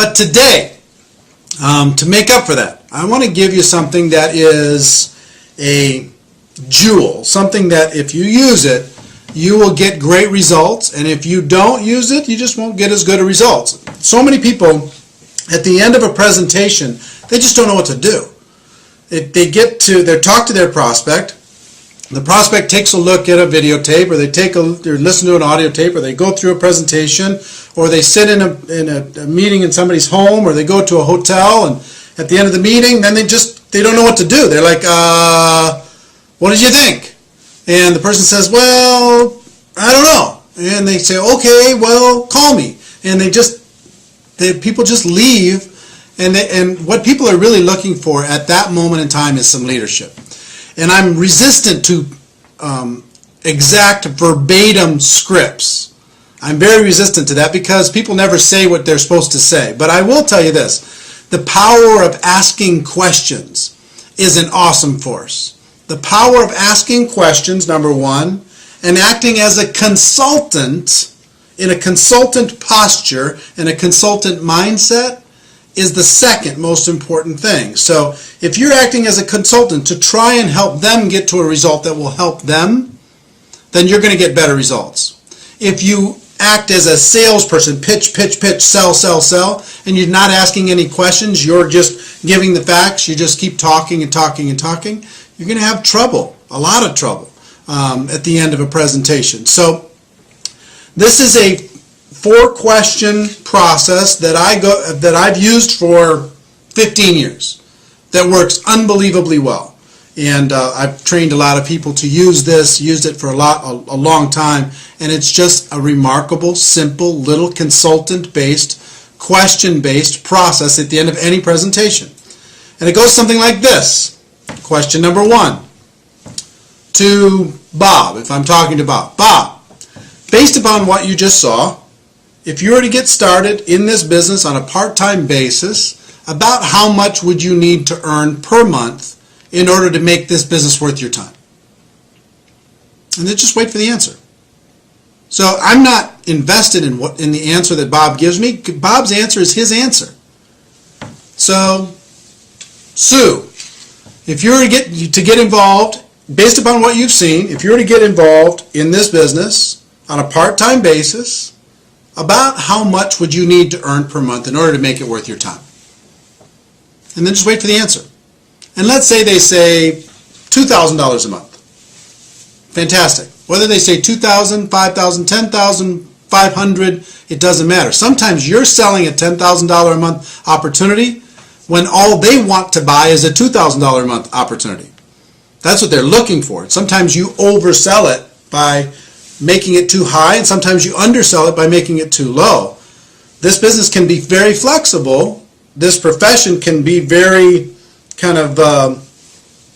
But today, to make up for that, I want to give you something that is a jewel, something that if you use it, you will get great results, and if you don't use it, you just won't get as good a results. So many people, at the end of a presentation, they just don't know what to do. They talk to their prospect. The prospect takes a look at a videotape, or they listen to an audio tape, or they go through a presentation, or they sit in a meeting in somebody's home, or they go to a hotel, and at the end of the meeting, then they don't know what to do. They're like, what did you think? And the person says, well, I don't know. And they say, okay, well, call me. And people just leave. And what people are really looking for at that moment in time is some leadership. And I'm resistant to exact verbatim scripts. I'm very resistant to that because people never say what they're supposed to say. But I will tell you this, the power of asking questions is an awesome force. The power of asking questions, number one, and acting as a consultant in a consultant posture and a consultant mindset is the second most important thing. So if you're acting as a consultant to try and help them get to a result that will help them, then you're going to get better results. If you act as a salesperson, pitch, sell, and you're not asking any questions, you're just giving the facts, you just keep talking, you're going to have trouble, a lot of trouble, at the end of a presentation. So this is a 4-question process that I've used for 15 years that works unbelievably well. And I've trained a lot of people to use this, used it for a long time, and it's just a remarkable, simple, little consultant-based, question-based process at the end of any presentation. And it goes something like this. Question number 1 to Bob, if I'm talking to Bob. Bob, based upon what you just saw, if you were to get started in this business on a part-time basis, about how much would you need to earn per month in order to make this business worth your time? And then just wait for the answer. So I'm not invested in the answer that Bob gives me. Bob's answer is his answer. So, Sue, if you were to get involved, based upon what you've seen, if you were to get involved in this business on a part-time basis, about how much would you need to earn per month in order to make it worth your time? And then just wait for the answer. And let's say they say $2,000 a month. Fantastic. Whether they say $2,000, $5,000, $10,000, $500, it doesn't matter. Sometimes you're selling a $10,000 a month opportunity when all they want to buy is a $2,000 a month opportunity. That's what they're looking for. Sometimes you oversell it by making it too high, and sometimes you undersell it by making it too low. This business can be very flexible. This profession can be very kind of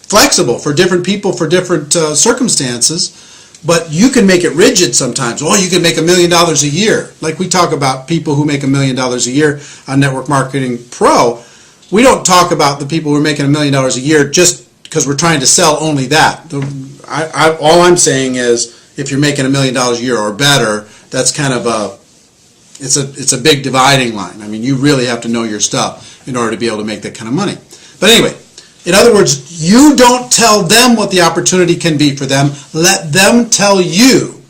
flexible for different people, for different circumstances, but you can make it rigid sometimes. Oh, you can make $1 million a year. Like we talk about people who make $1 million a year on Network Marketing Pro. We don't talk about the people who are making $1 million a year just because we're trying to sell only that. All I'm saying is if you're making $1 million a year or better, that's kind of it's a big dividing line. I mean, you really have to know your stuff in order to be able to make that kind of money. But anyway, in other words, you don't tell them what the opportunity can be for them. Let them tell you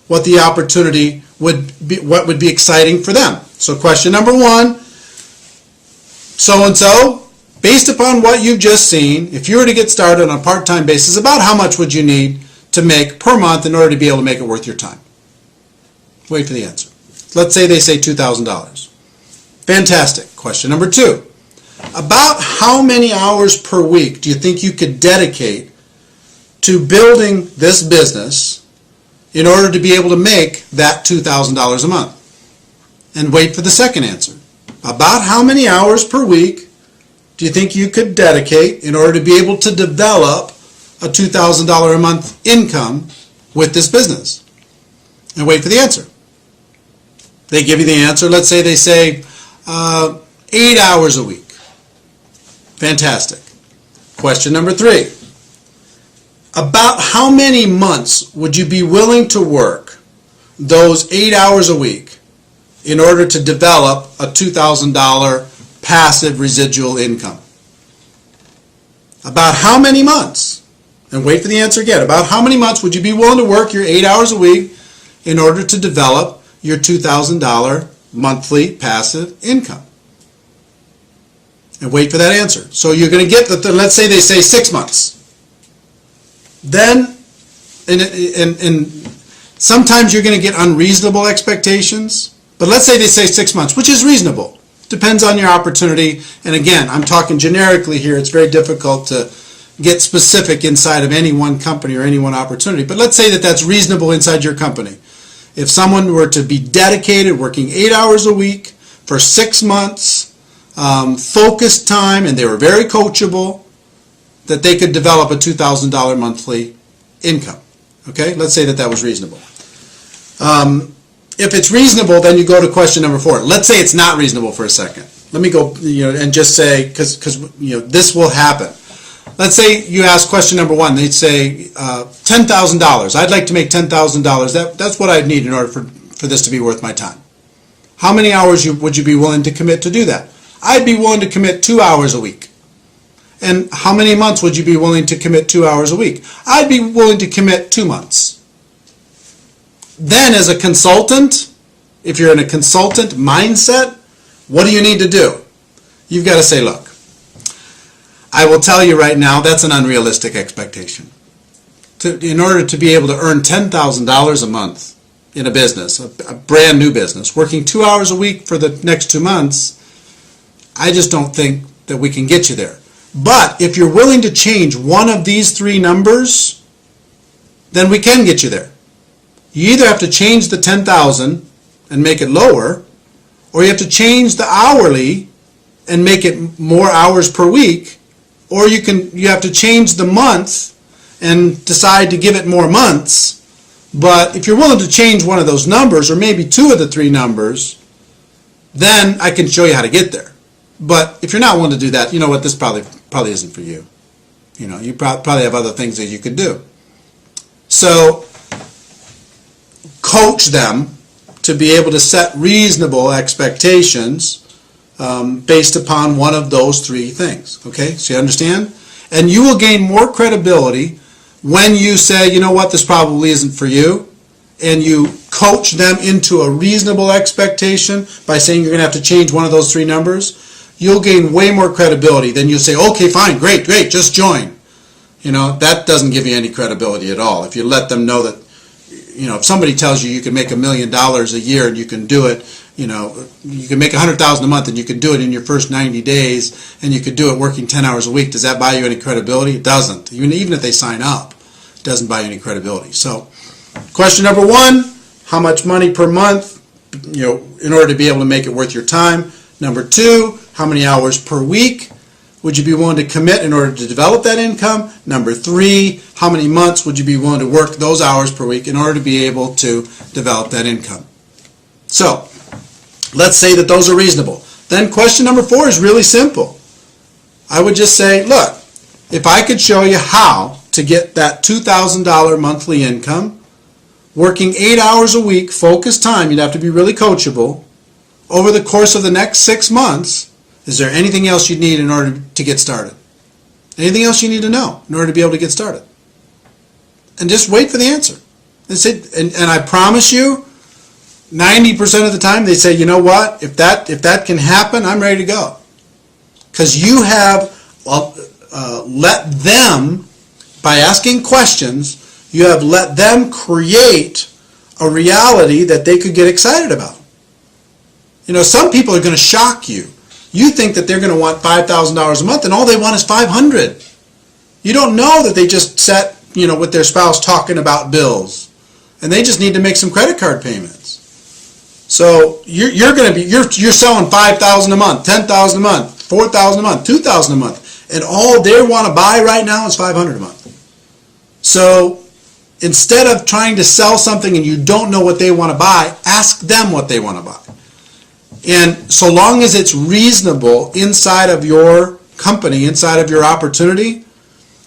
what the opportunity would be, what would be exciting for them. So question number 1, so-and-so, based upon what you've just seen, if you were to get started on a part-time basis, about how much would you need to make per month in order to be able to make it worth your time? Wait for the answer. Let's say they say $2,000. Fantastic. Question number 2. About how many hours per week do you think you could dedicate to building this business in order to be able to make that $2,000 a month? And wait for the second answer. About how many hours per week do you think you could dedicate in order to be able to develop a $2,000 a month income with this business? And wait for the answer. They give you the answer. Let's say they say 8 hours a week. Fantastic. Question number 3. About how many months would you be willing to work those 8 hours a week in order to develop a $2,000 passive residual income? About how many months? And wait for the answer again. About how many months would you be willing to work your 8 hours a week in order to develop your $2,000 monthly passive income? And wait for that answer. So you're going to get let's say they say 6 months. Then, and sometimes you're going to get unreasonable expectations. But let's say they say 6 months, which is reasonable. Depends on your opportunity. And again, I'm talking generically here. It's very difficult to get specific inside of any one company or any one opportunity. But let's say that that's reasonable inside your company. If someone were to be dedicated, working 8 hours a week for 6 months, focused time, and they were very coachable, that they could develop a $2,000 monthly income. Okay, let's say that that was reasonable. If it's reasonable, then you go to question number 4. Let's say it's not reasonable for a second. Let me go, and just say, because this will happen. Let's say you ask question number 1. They'd say $10,000. I'd like to make $10,000. That's what I'd need in order for this to be worth my time. How many hours would you be willing to commit to do that? I'd be willing to commit 2 hours a week. And how many months would you be willing to commit 2 hours a week? I'd be willing to commit 2 months. Then as a consultant, if you're in a consultant mindset, what do you need to do? You've got to say, look, I will tell you right now, that's an unrealistic expectation. In order to be able to earn $10,000 a month in a business, a brand new business, working 2 hours a week for the next 2 months, I just don't think that we can get you there. But if you're willing to change one of these 3 numbers, then we can get you there. You either have to change the 10,000 and make it lower, or you have to change the hourly and make it more hours per week, or you have to change the month and decide to give it more months. But if you're willing to change one of those numbers, or maybe 2 of the 3 numbers, then I can show you how to get there. But if you're not willing to do that, you know what, this probably isn't for you. You probably have other things that you could do. So coach them to be able to set reasonable expectations based upon one of those 3 things. Okay, so you understand? And you will gain more credibility when you say, you know what, this probably isn't for you, and you coach them into a reasonable expectation by saying you're going to have to change one of those 3 numbers. You'll gain way more credibility than you'll say, okay, fine, great, just join. That doesn't give you any credibility at all. If you let them know that, if somebody tells you can make $1 million a year and you can do it, you can make $100,000 a month and you can do it in your first 90 days and you could do it working 10 hours a week, does that buy you any credibility? It doesn't. Even if they sign up, it doesn't buy you any credibility. So question number 1, how much money per month, in order to be able to make it worth your time? Number 2, how many hours per week would you be willing to commit in order to develop that income? Number 3, how many months would you be willing to work those hours per week in order to be able to develop that income? So, let's say that those are reasonable. Then question number 4 is really simple. I would just say, look, if I could show you how to get that $2,000 monthly income, working 8 hours a week, focused time, you'd have to be really coachable, over the course of the next 6 months, is there anything else you need in order to get started? Anything else you need to know in order to be able to get started? And just wait for the answer. And I promise you, 90% of the time they say, you know what, if that can happen, I'm ready to go. Because you have let them, by asking questions, you have let them create a reality that they could get excited about. Some people are going to shock you. You think that they're going to want $5,000 a month and all they want is $500. You don't know that they just sat, with their spouse talking about bills and they just need to make some credit card payments. So you're selling $5,000 a month, $10,000 a month, $4,000 a month, $2,000 a month, and all they want to buy right now is $500 a month. So instead of trying to sell something and you don't know what they want to buy, ask them what they want to buy. And so long as it's reasonable inside of your company, inside of your opportunity,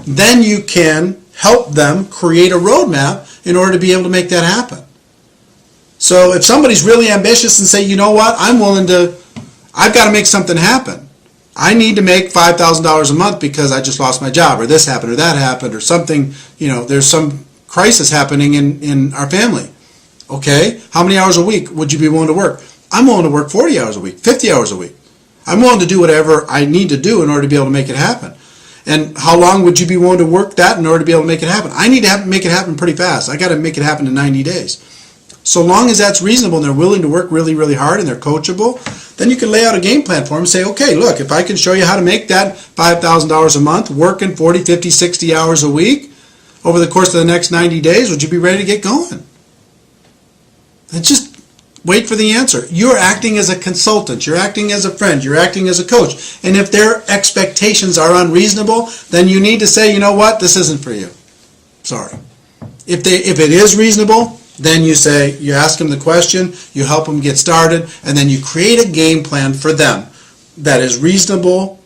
then you can help them create a roadmap in order to be able to make that happen. So So if somebody's really ambitious and say, you know what, I've got to make something happen. I need to make $5,000 a month because I just lost my job, or this happened, or that happened, or something, there's some crisis happening in our family. Okay, how many hours a week would you be willing to work? I'm willing to work 40 hours a week, 50 hours a week. I'm willing to do whatever I need to do in order to be able to make it happen. And how long would you be willing to work that in order to be able to make it happen? I need to make it happen pretty fast. I got to make it happen in 90 days. So long as that's reasonable and they're willing to work really, really hard and they're coachable, then you can lay out a game plan for them and say, okay, look, if I can show you how to make that $5,000 a month, working 40, 50, 60 hours a week over the course of the next 90 days, would you be ready to get going? And just wait for the answer. You're acting as a consultant. You're acting as a friend. You're acting as a coach. And if their expectations are unreasonable, then you need to say, you know what, this isn't for you. Sorry. If it is reasonable, then you ask them the question, you help them get started, and then you create a game plan for them that is reasonable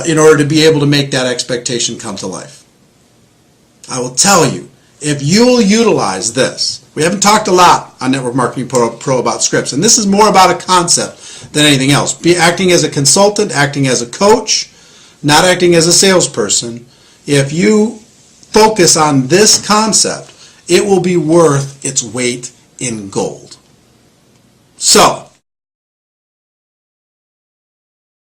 in order to be able to make that expectation come to life. I will tell you, if you will utilize this, we haven't talked a lot on Network Marketing Pro about scripts, and this is more about a concept than anything else. Be acting as a consultant, acting as a coach, not acting as a salesperson. If you focus on this concept, it will be worth its weight in gold. So,